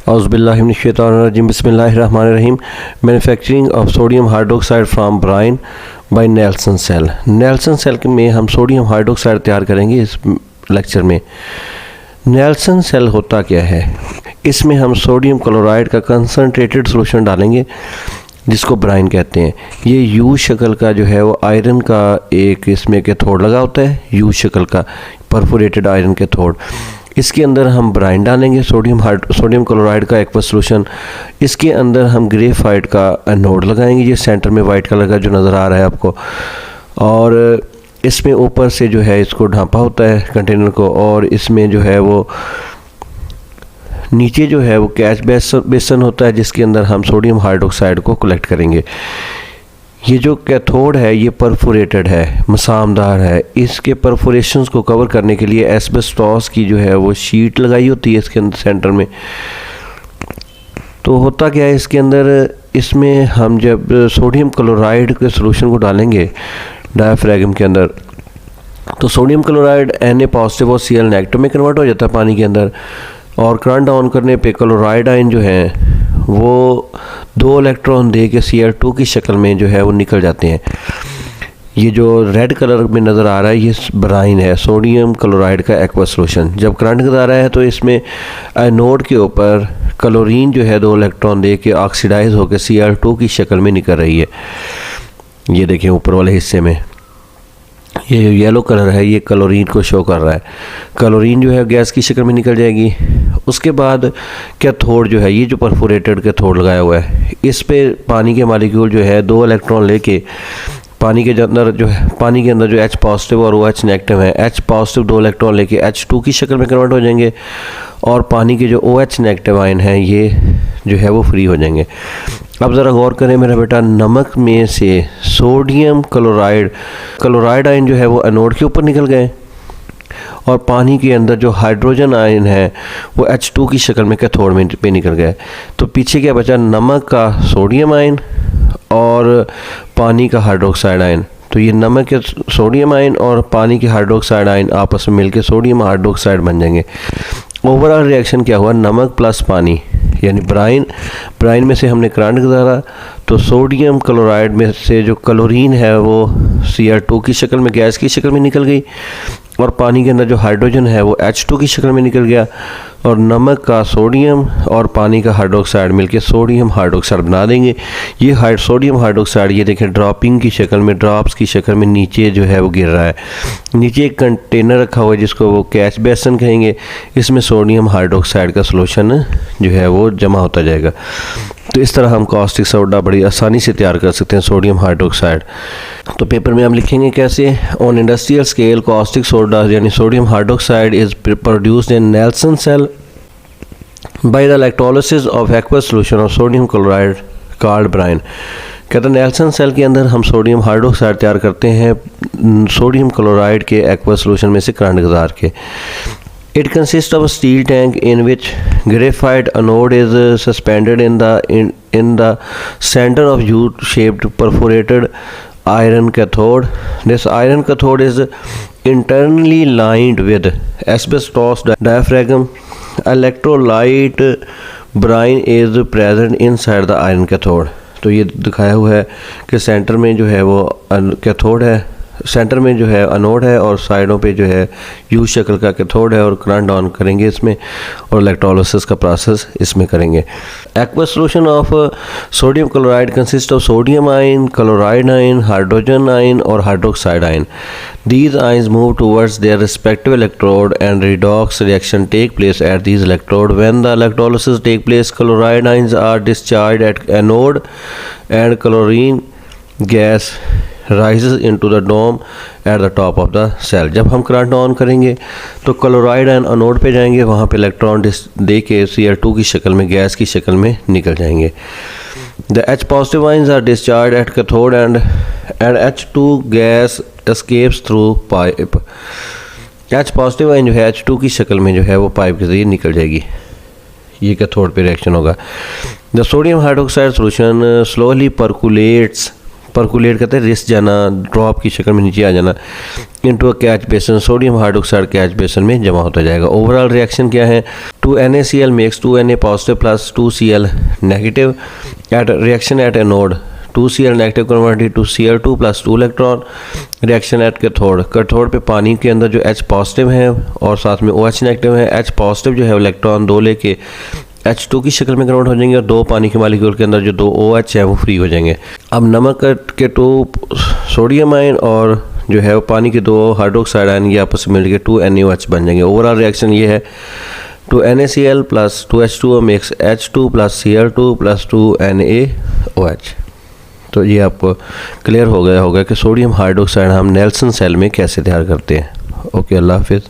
औज़ुबिल्लाहिमिनश्शैतानिर्रजीम बिस्मिल्लाहिर्रहमानिर्रहीम। Manufacturing of sodium hydroxide from brine by Nelson cell. Nelson cell में हम sodium hydroxide तैयार करेंगे। इस लेक्चर में नेल्सन सेल होता क्या है, इसमें हम सोडियम क्लोराइड का कंसनट्रेटेड सोल्यूशन डालेंगे जिसको ब्राइन कहते हैं। ये यू शक्ल का जो है वो आयरन का एक इसमें कैथोड लगा होता है, यू शक्ल का परफोरेटेड आयरन कैथोड। इसके अंदर हम ब्राइन डालेंगे, सोडियम क्लोराइड का एक्वस सोल्यूशन। इसके अंदर हम ग्रेफाइट का एनोड लगाएंगे, ये सेंटर में वाइट कलर का जो नज़र आ रहा है आपको, और इसमें ऊपर से जो है इसको ढांपा होता है कंटेनर को, और इसमें जो है वो नीचे जो है वो कैच बेसन होता है जिसके अंदर हम सोडियम हाइड्रोक्साइड को कलेक्ट करेंगे। ये जो कैथोड है ये परफोरेटेड है, मसामदार है। इसके परफोरेशंस को कवर करने के लिए एस्बेस्टॉस की जो है वो शीट लगाई होती है इसके अंदर सेंटर में। तो होता क्या है इसके अंदर, इसमें हम जब सोडियम क्लोराइड के सोल्यूशन को डालेंगे डायाफ्रागम के अंदर, तो सोडियम क्लोराइड Na पॉजिटिव और Cl नेगेटिव में कन्वर्ट हो जाता है पानी के अंदर, और करंट ऑन करने पे क्लोराइड आयन जो है वो 2 इलेक्ट्रॉन दे के Cl2 की शक्ल में जो है वो निकल जाते हैं। ये जो रेड कलर में नज़र आ रहा है ये ब्राइन है, सोडियम क्लोराइड का एक्वस सोल्यूशन। जब करंट जा रहा है तो इसमें एनोड के ऊपर क्लोरीन जो है 2 इलेक्ट्रॉन दे के ऑक्सीडाइज होकर Cl2 की शक्ल में निकल रही है। ये देखें ऊपर वाले हिस्से में ये येलो कलर है, ये क्लोरीन को शो कर रहा है। क्लोरीन जो है गैस की शक्ल में निकल जाएगी। उसके बाद कैथोड जो है, ये जो परफोरेटेड कैथोड लगाया हुआ है, इस पे पानी के मॉलिक्यूल जो है 2 इलेक्ट्रॉन लेके पानी के अंदर जो H पॉजिटिव और OH नेगेटिव है, H पॉजिटिव 2 इलेक्ट्रॉन लेके H2 की शक्ल में कन्वर्ट हो जाएंगे, और पानी के जो OH नेगेटिव आयन हैं ये जो है वो फ्री हो जाएंगे। अब ज़रा गौर करें मेरा बेटा, नमक में से सोडियम क्लोराइड आयन जो है वो एनोड के ऊपर निकल गए, और पानी के अंदर जो हाइड्रोजन आयन है वो H2 की शक्ल में कैथोड में पे निकल गए। तो पीछे क्या बचा, नमक का सोडियम आयन और पानी का हाइड्रोक्साइड आयन। तो ये नमक के सोडियम आयन और पानी के हाइड्रोक्साइड आयन आपस में मिलकर सोडियम हाइड्रोक्साइड बन जाएंगे। ओवरऑल रिएक्शन क्या हुआ, नमक प्लस पानी यानी ब्राइन में से हमने करंट गुजारा, तो सोडियम क्लोराइड में से जो क्लोरीन है वो Cl2 की शक्ल में गैस की शक्ल में निकल गई, और पानी के अंदर जो हाइड्रोजन है वो H2 की शक्ल में निकल गया, और नमक का सोडियम और पानी का हाइड्रोक्साइड मिलके सोडियम हाइड्रोक्साइड बना देंगे। ये सोडियम हाइड्रोक्साइड ये देखें ड्रॉपिंग की शक्ल में, ड्रॉप्स की शक्ल में नीचे जो है वो गिर रहा है। नीचे एक कंटेनर रखा हुआ है जिसको वो कैच बेसन कहेंगे, इसमें सोडियम हाइड्रोक्साइड का सोल्यूशन जो है वो जमा होता जाएगा। तो इस तरह हम कॉस्टिक सोडा बड़ी आसानी से तैयार कर सकते हैं, सोडियम हाइड्रोक्साइड। तो पेपर में हम लिखेंगे कैसे, on industrial scale caustic soda यानी sodium hydroxide is produced in Nelson cell by the electrolysis of aqueous solution of sodium chloride called brine. कहते हैं नेल्सन सेल के अंदर हम सोडियम हाइड्रोक्साइड तैयार करते हैं सोडियम क्लोराइड के एक्वस सोल्यूशन में से करंट गुजार के। It consists of a steel tank in which graphite anode is suspended in the center of U-shaped perforated iron cathode. This iron cathode is internally lined with asbestos diaphragm. Electrolyte brine is present inside the iron cathode. तो ये दिखाया हुआ है कि centre में जो है वो कैथोड है, सेंटर में जो है अनोड है, और साइडों पे जो है यू शक्ल का कैथोड है, और करंट ऑन करेंगे इसमें, और इलेक्ट्रोलिसिस का प्रोसेस इसमें करेंगे। Aqueous solution of sodium chloride consist of sodium ion, chloride ion, hydrogen ion और hydroxide ion. These ions move towards their respective electrode and redox reaction take place at these electrode. When the electrolysis take place, chloride ions are discharged at anode and chlorine gas rises into the dome at the top of the cell. जब हम current on करेंगे तो chloride ion anode पे जाएंगे, वहाँ पे electron दे के Cl2 की शक्ल में गैस की शक्ल में निकल जाएंगे। The H positive ions are discharged at cathode and H2 gas escapes through pipe. H positive ion जो है H2 की शक्ल में जो है वो पाइप के ज़रिए निकल जाएगी। ये कैथोड पे रिएक्शन होगा। The sodium hydroxide solution slowly percolate कहते हैं रिस जाना, ड्रॉप की शक्ल में नीचे आ जाना, इनटू अ कैच बेसन, सोडियम हाइड्रोक्साइड कैच बेसन में जमा होता जाएगा। ओवरऑल रिएक्शन क्या है, 2NaCl makes 2Na positive plus 2Cl negative at reaction at anode, 2Cl negative converted to Cl2 plus 2 electron. Reaction at cathode, cathode पे पानी के अंदर जो H पॉजिटिव है और साथ में OH नेगेटिव है, H पॉजिटिव जो है इलेक्ट्रॉन 2 लेके H2 की शक्ल में कन्वर्ट हो जाएंगे और 2 पानी के मालिक्यूल के अंदर जो 2 OH है वो फ्री हो जाएंगे। अब नमक के 2 सोडियम आयन और जो है वो पानी के 2 हाइड्रोक्साइड आयन ये आपस में मिलकर 2NaOH बन जाएंगे। ओवरऑल रिएक्शन ये है 2NaCl plus 2H2O makes H2 plus Cl2 plus 2NaOH। तो ये आपको क्लियर हो गया होगा कि सोडियम हाइड्रोक्साइड हम नेल्सन सेल में कैसे तैयार करते हैं। ओके, अल्लाह हाफिज़।